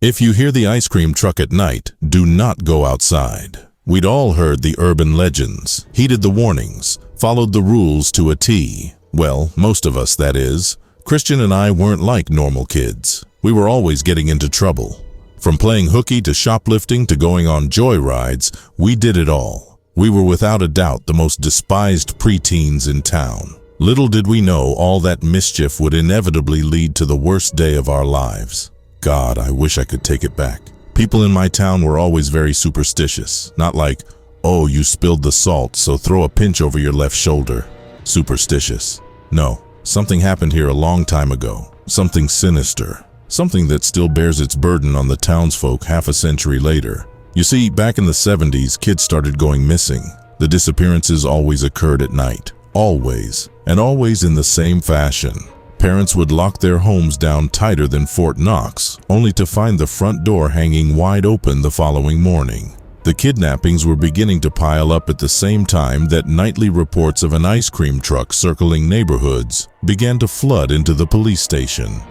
If you hear the ice cream truck at night, do not go outside. We'd all heard the urban legends, heeded the warnings, followed the rules to a T. Well, most of us, that is. Christian and I weren't like normal kids. We were always getting into trouble. From playing hooky to shoplifting to going on joy rides, we did it all. We were without a doubt the most despised preteens in town. Little did we know all that mischief would inevitably lead to the worst day of our lives. God, I wish I could take it back. People in my town were always very superstitious. Not like, oh, you spilled the salt, so throw a pinch over your left shoulder. Superstitious. No, something happened here a long time ago. Something sinister. Something that still bears its burden on the townsfolk half a century later. You see, back in the 70s, kids started going missing. The disappearances always occurred at night. Always. And always in the same fashion. Parents would lock their homes down tighter than Fort Knox, only to find the front door hanging wide open the following morning. The kidnappings were beginning to pile up at the same time that nightly reports of an ice cream truck circling neighborhoods began to flood into the police station.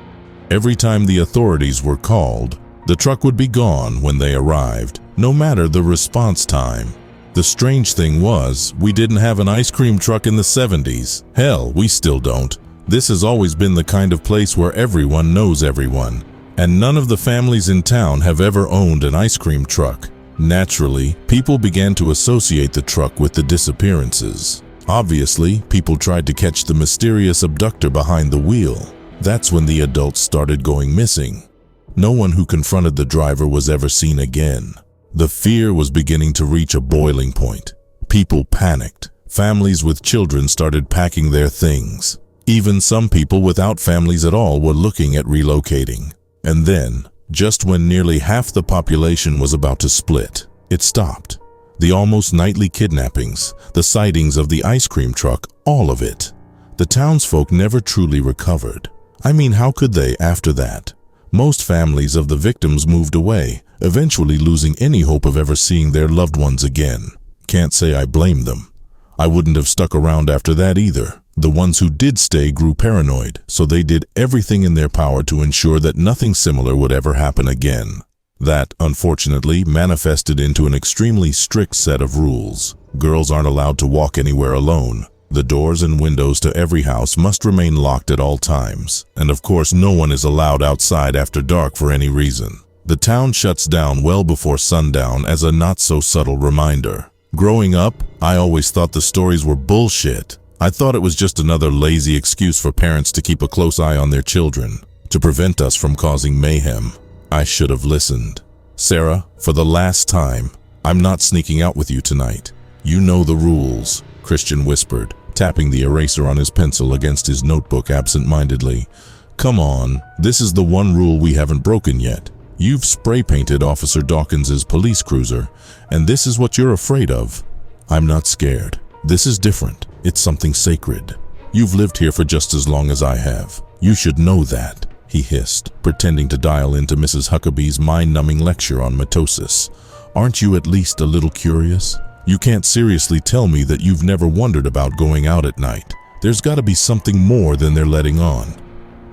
Every time the authorities were called, the truck would be gone when they arrived, no matter the response time. The strange thing was, we didn't have an ice cream truck in the 70s. Hell, we still don't. This has always been the kind of place where everyone knows everyone, and none of the families in town have ever owned an ice cream truck. Naturally, people began to associate the truck with the disappearances. Obviously, people tried to catch the mysterious abductor behind the wheel. That's when the adults started going missing. No one who confronted the driver was ever seen again. The fear was beginning to reach a boiling point. People panicked. Families with children started packing their things. Even some people without families at all were looking at relocating. And then, just when nearly half the population was about to split, it stopped. The almost nightly kidnappings, the sightings of the ice cream truck, all of it. The townsfolk never truly recovered. I mean, how could they after that? Most families of the victims moved away, eventually losing any hope of ever seeing their loved ones again. Can't say I blame them. I wouldn't have stuck around after that either. The ones who did stay grew paranoid, so they did everything in their power to ensure that nothing similar would ever happen again. That, unfortunately, manifested into an extremely strict set of rules. Girls aren't allowed to walk anywhere alone. The doors and windows to every house must remain locked at all times. And of course, no one is allowed outside after dark for any reason. The town shuts down well before sundown as a not-so-subtle reminder. Growing up, I always thought the stories were bullshit. I thought it was just another lazy excuse for parents to keep a close eye on their children, to prevent us from causing mayhem. I should have listened. Sarah, for the last time, I'm not sneaking out with you tonight. You know the rules, Christian whispered, tapping the eraser on his pencil against his notebook absent-mindedly. Come on, this is the one rule we haven't broken yet. You've spray-painted Officer Dawkins's police cruiser, and this is what you're afraid of. I'm not scared. This is different. It's something sacred. You've lived here for just as long as I have. You should know that, he hissed, pretending to dial into Mrs. Huckabee's mind-numbing lecture on mitosis. Aren't you at least a little curious? You can't seriously tell me that you've never wondered about going out at night. There's got to be something more than they're letting on.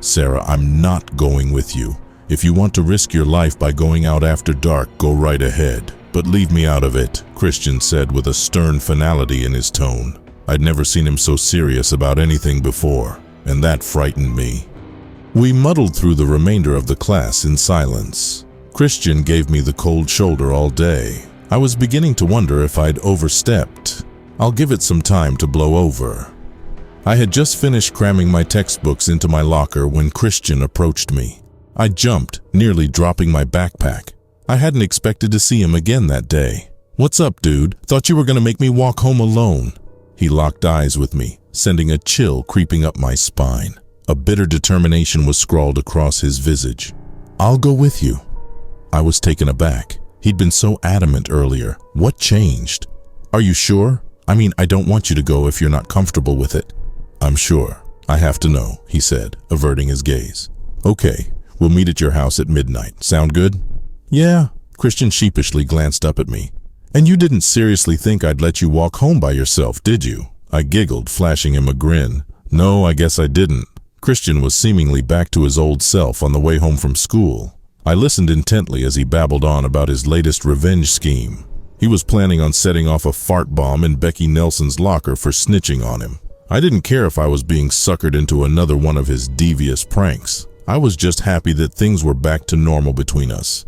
Sarah, I'm not going with you. If you want to risk your life by going out after dark, go right ahead. But leave me out of it, Christian said with a stern finality in his tone. I'd never seen him so serious about anything before, and that frightened me. We muddled through the remainder of the class in silence. Christian gave me the cold shoulder all day. I was beginning to wonder if I'd overstepped. I'll give it some time to blow over. I had just finished cramming my textbooks into my locker when Christian approached me. I jumped, nearly dropping my backpack. I hadn't expected to see him again that day. What's up, dude? Thought you were gonna make me walk home alone. He locked eyes with me, sending a chill creeping up my spine. A bitter determination was scrawled across his visage. I'll go with you. I was taken aback. He'd been so adamant earlier. What changed? Are you sure? I mean, I don't want you to go if you're not comfortable with it. I'm sure. I have to know, he said, averting his gaze. Okay, we'll meet at your house at midnight. Sound good? Yeah. Christian sheepishly glanced up at me. And you didn't seriously think I'd let you walk home by yourself, did you? I giggled, flashing him a grin. No, I guess I didn't. Christian was seemingly back to his old self on the way home from school. I listened intently as he babbled on about his latest revenge scheme. He was planning on setting off a fart bomb in Becky Nelson's locker for snitching on him. I didn't care if I was being suckered into another one of his devious pranks. I was just happy that things were back to normal between us.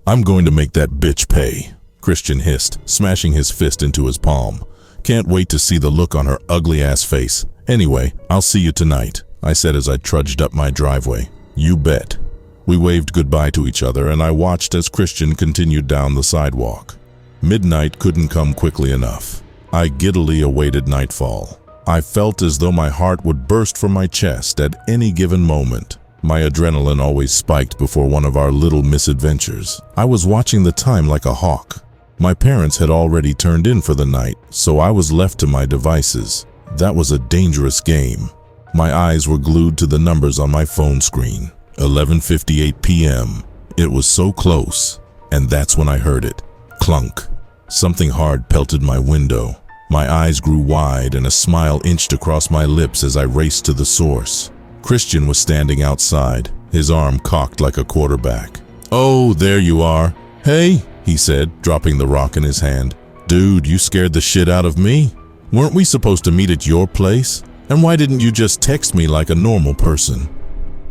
"I'm going to make that bitch pay," Christian hissed, smashing his fist into his palm. "Can't wait to see the look on her ugly-ass face. Anyway, I'll see you tonight," I said as I trudged up my driveway. "You bet." We waved goodbye to each other, and I watched as Christian continued down the sidewalk. Midnight couldn't come quickly enough. I giddily awaited nightfall. I felt as though my heart would burst from my chest at any given moment. My adrenaline always spiked before one of our little misadventures. I was watching the time like a hawk. My parents had already turned in for the night, so I was left to my devices. That was a dangerous game. My eyes were glued to the numbers on my phone screen. 11:58 p.m. It was so close, and that's when I heard it. Clunk. Something hard pelted my window. My eyes grew wide and a smile inched across my lips as I raced to the source. Christian was standing outside, his arm cocked like a quarterback. "Oh, there you are. Hey," he said, dropping the rock in his hand. "Dude, you scared the shit out of me. Weren't we supposed to meet at your place? And why didn't you just text me like a normal person?"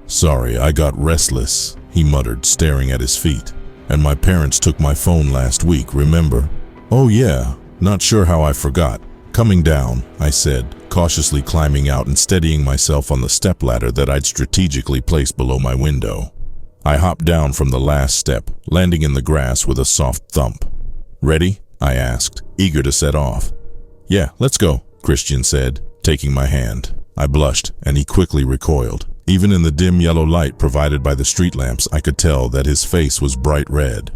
"Sorry, I got restless," he muttered, staring at his feet. "And my parents took my phone last week, remember?" "Oh yeah, not sure how I forgot." "Coming down," I said, cautiously climbing out and steadying myself on the stepladder that I'd strategically placed below my window. I hopped down from the last step, landing in the grass with a soft thump. "Ready?" I asked, eager to set off. "Yeah, let's go," Christian said, taking my hand. I blushed, and he quickly recoiled. Even in the dim yellow light provided by the street lamps, I could tell that his face was bright red.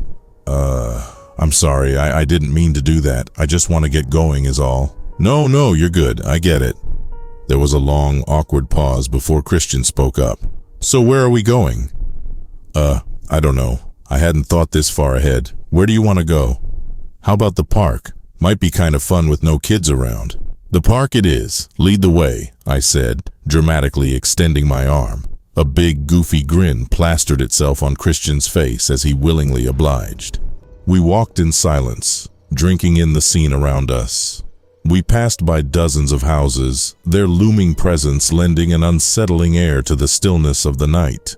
I'm sorry, I didn't mean to do that. I just want to get going is all." No, you're good. I get it." There was a long, awkward pause before Christian spoke up. "So where are we going?" I don't know. I hadn't thought this far ahead. Where do you want to go?" "How about the park? Might be kind of fun with no kids around." "The park it is. Lead the way," I said, dramatically extending my arm. A big, goofy grin plastered itself on Christian's face as he willingly obliged. We walked in silence, drinking in the scene around us. We passed by dozens of houses, their looming presence lending an unsettling air to the stillness of the night.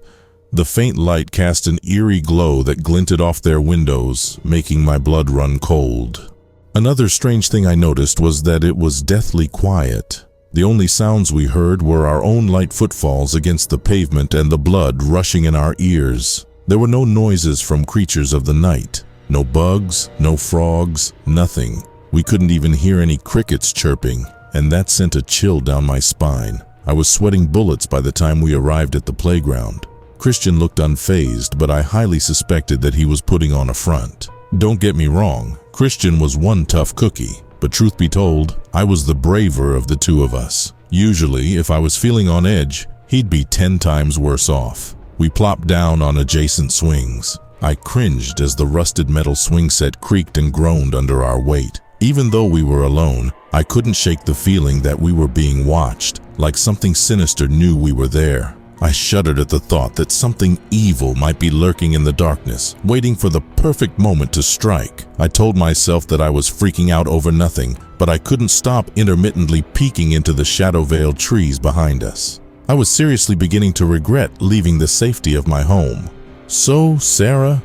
The faint light cast an eerie glow that glinted off their windows, making my blood run cold. Another strange thing I noticed was that it was deathly quiet. The only sounds we heard were our own light footfalls against the pavement and the blood rushing in our ears. There were no noises from creatures of the night. No bugs, no frogs, nothing. We couldn't even hear any crickets chirping, and that sent a chill down my spine. I was sweating bullets by the time we arrived at the playground. Christian looked unfazed, but I highly suspected that he was putting on a front. Don't get me wrong, Christian was one tough cookie, but truth be told, I was the braver of the two of us. Usually, if I was feeling on edge, he'd be 10 times worse off. We plopped down on adjacent swings. I cringed as the rusted metal swing set creaked and groaned under our weight. Even though we were alone, I couldn't shake the feeling that we were being watched, like something sinister knew we were there. I shuddered at the thought that something evil might be lurking in the darkness, waiting for the perfect moment to strike. I told myself that I was freaking out over nothing, but I couldn't stop intermittently peeking into the shadow-veiled trees behind us. I was seriously beginning to regret leaving the safety of my home. "So, Sarah,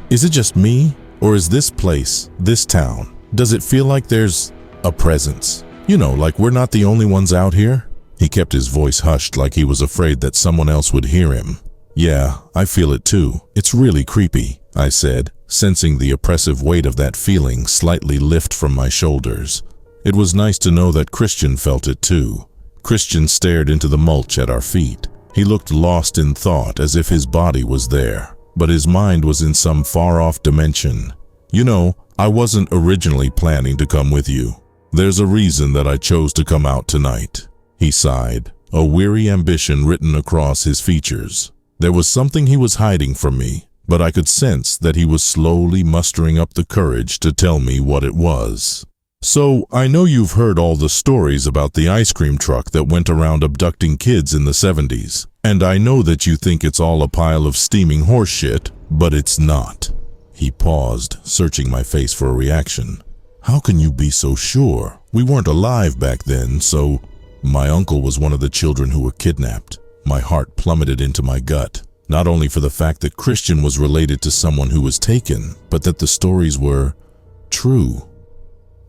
is it just me, or is this place, this town, does it feel like there's a presence? You know, like we're not the only ones out here?" He kept his voice hushed like he was afraid that someone else would hear him. "Yeah, I feel it too. It's really creepy," I said, sensing the oppressive weight of that feeling slightly lift from my shoulders. It was nice to know that Christian felt it too. Christian stared into the mulch at our feet. He looked lost in thought, as if his body was there, but his mind was in some far-off dimension. "You know, I wasn't originally planning to come with you. There's a reason that I chose to come out tonight." He sighed, a weary ambition written across his features. There was something he was hiding from me, but I could sense that he was slowly mustering up the courage to tell me what it was. "So, I know you've heard all the stories about the ice cream truck that went around abducting kids in the 70s, and I know that you think it's all a pile of steaming horse shit, But it's not. He paused, searching my face for a reaction. How can you be so sure? We weren't alive back then, so... My uncle was one of the children who were kidnapped. My heart plummeted into my gut, not only for the fact that Christian was related to someone who was taken, but that the stories were true.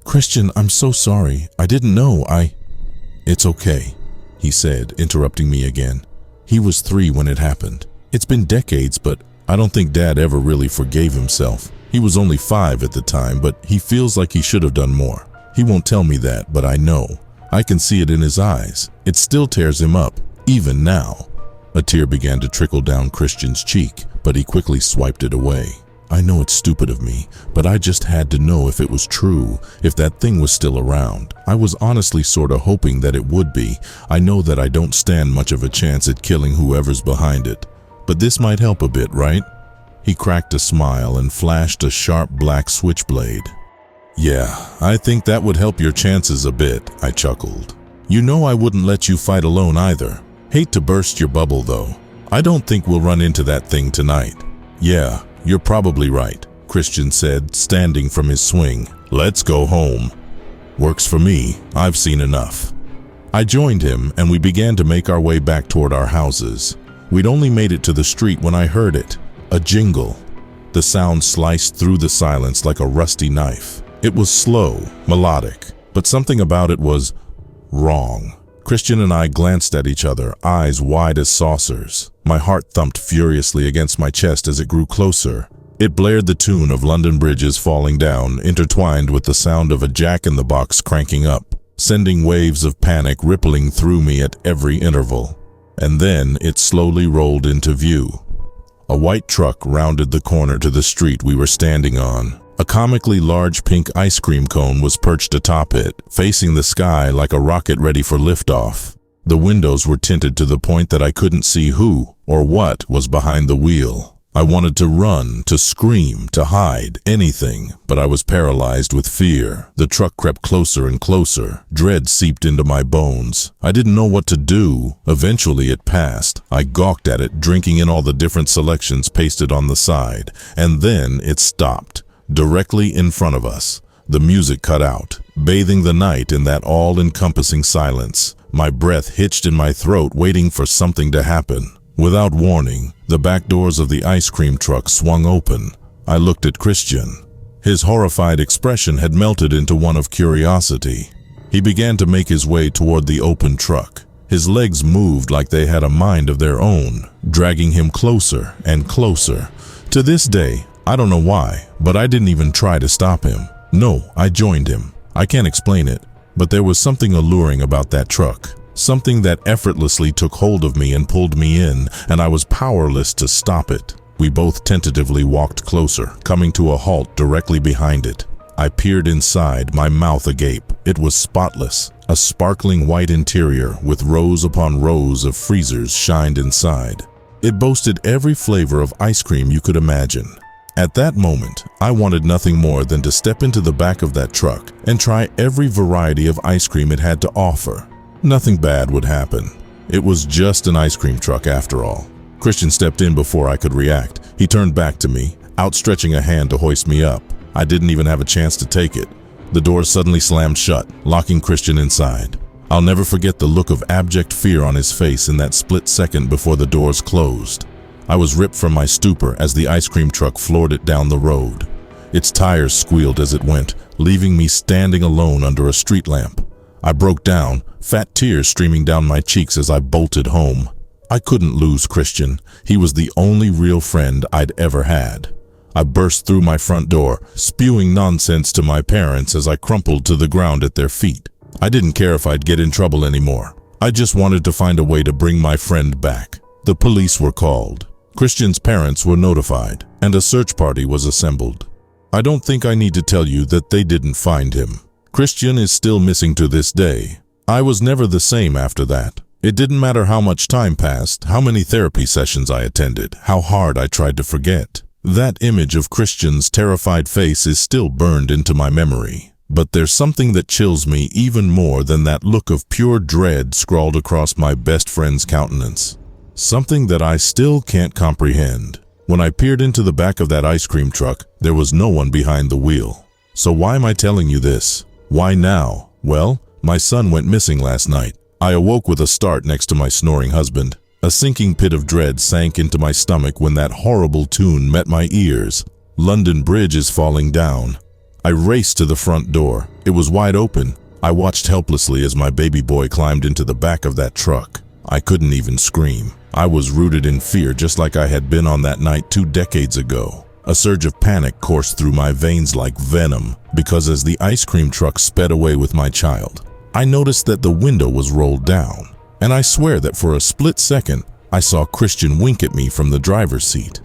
Christian, I'm so sorry. I didn't know. It's okay, he said, interrupting me again. He was 3 when it happened. It's been decades, but I don't think Dad ever really forgave himself. He was only 5 at the time, but he feels like he should have done more. He won't tell me that, but I know. I can see it in his eyes. It still tears him up, even now. A tear began to trickle down Christian's cheek, but he quickly swiped it away. I know it's stupid of me, but I just had to know if it was true, if that thing was still around. I was honestly sorta hoping that it would be. I know that I don't stand much of a chance at killing whoever's behind it. But this might help a bit, right? He cracked a smile and flashed a sharp black switchblade. Yeah, I think that would help your chances a bit, I chuckled. You know I wouldn't let you fight alone either. Hate to burst your bubble though. I don't think we'll run into that thing tonight. Yeah, you're probably right, Christian said, standing from his swing. Let's go home. Works for me. I've seen enough. I joined him and we began to make our way back toward our houses. We'd only made it to the street when I heard it. A jingle. The sound sliced through the silence like a rusty knife. It was slow, melodic, but something about it was wrong. Christian and I glanced at each other, eyes wide as saucers. My heart thumped furiously against my chest as it grew closer. It blared the tune of London bridges falling down, intertwined with the sound of a jack-in-the-box cranking up, sending waves of panic rippling through me at every interval. And then it slowly rolled into view. A white truck rounded the corner to the street we were standing on. A comically large pink ice cream cone was perched atop it, facing the sky like a rocket ready for liftoff. The windows were tinted to the point that I couldn't see who or what was behind the wheel. I wanted to run, to scream, to hide, anything, but I was paralyzed with fear. The truck crept closer and closer. Dread seeped into my bones. I didn't know what to do. Eventually it passed. I gawked at it, drinking in all the different selections pasted on the side, and then it stopped. Directly in front of us. The music cut out, bathing the night in that all-encompassing silence. My breath hitched in my throat, waiting for something to happen. Without warning, the back doors of the ice cream truck swung open. I looked at Christian. His horrified expression had melted into one of curiosity. He began to make his way toward the open truck. His legs moved like they had a mind of their own, dragging him closer and closer. To this day, I don't know why, but I didn't even try to stop him. No, I joined him. I can't explain it, but there was something alluring about that truck. Something that effortlessly took hold of me and pulled me in, and I was powerless to stop it. We both tentatively walked closer, coming to a halt directly behind it. I peered inside, my mouth agape. It was spotless. A sparkling white interior with rows upon rows of freezers shined inside. It boasted every flavor of ice cream you could imagine. At that moment, I wanted nothing more than to step into the back of that truck and try every variety of ice cream it had to offer. Nothing bad would happen. It was just an ice cream truck after all. Christian stepped in before I could react. He turned back to me, outstretching a hand to hoist me up. I didn't even have a chance to take it. The doors suddenly slammed shut, locking Christian inside. I'll never forget the look of abject fear on his face in that split second before the doors closed. I was ripped from my stupor as the ice cream truck floored it down the road. Its tires squealed as it went, leaving me standing alone under a street lamp. I broke down, fat tears streaming down my cheeks as I bolted home. I couldn't lose Christian. He was the only real friend I'd ever had. I burst through my front door, spewing nonsense to my parents as I crumpled to the ground at their feet. I didn't care if I'd get in trouble anymore. I just wanted to find a way to bring my friend back. The police were called. Christian's parents were notified, and a search party was assembled. I don't think I need to tell you that they didn't find him. Christian is still missing to this day. I was never the same after that. It didn't matter how much time passed, how many therapy sessions I attended, how hard I tried to forget. That image of Christian's terrified face is still burned into my memory. But there's something that chills me even more than that look of pure dread scrawled across my best friend's countenance. Something that I still can't comprehend. When I peered into the back of that ice cream truck, there was no one behind the wheel. So why am I telling you this? Why now? Well, my son went missing last night. I awoke with a start next to my snoring husband. A sinking pit of dread sank into my stomach when that horrible tune met my ears. London Bridge is falling down. I raced to the front door. It was wide open. I watched helplessly as my baby boy climbed into the back of that truck. I couldn't even scream. I was rooted in fear just like I had been on that night 2 decades ago. A surge of panic coursed through my veins like venom because as the ice cream truck sped away with my child, I noticed that the window was rolled down. And I swear that for a split second, I saw Christian wink at me from the driver's seat.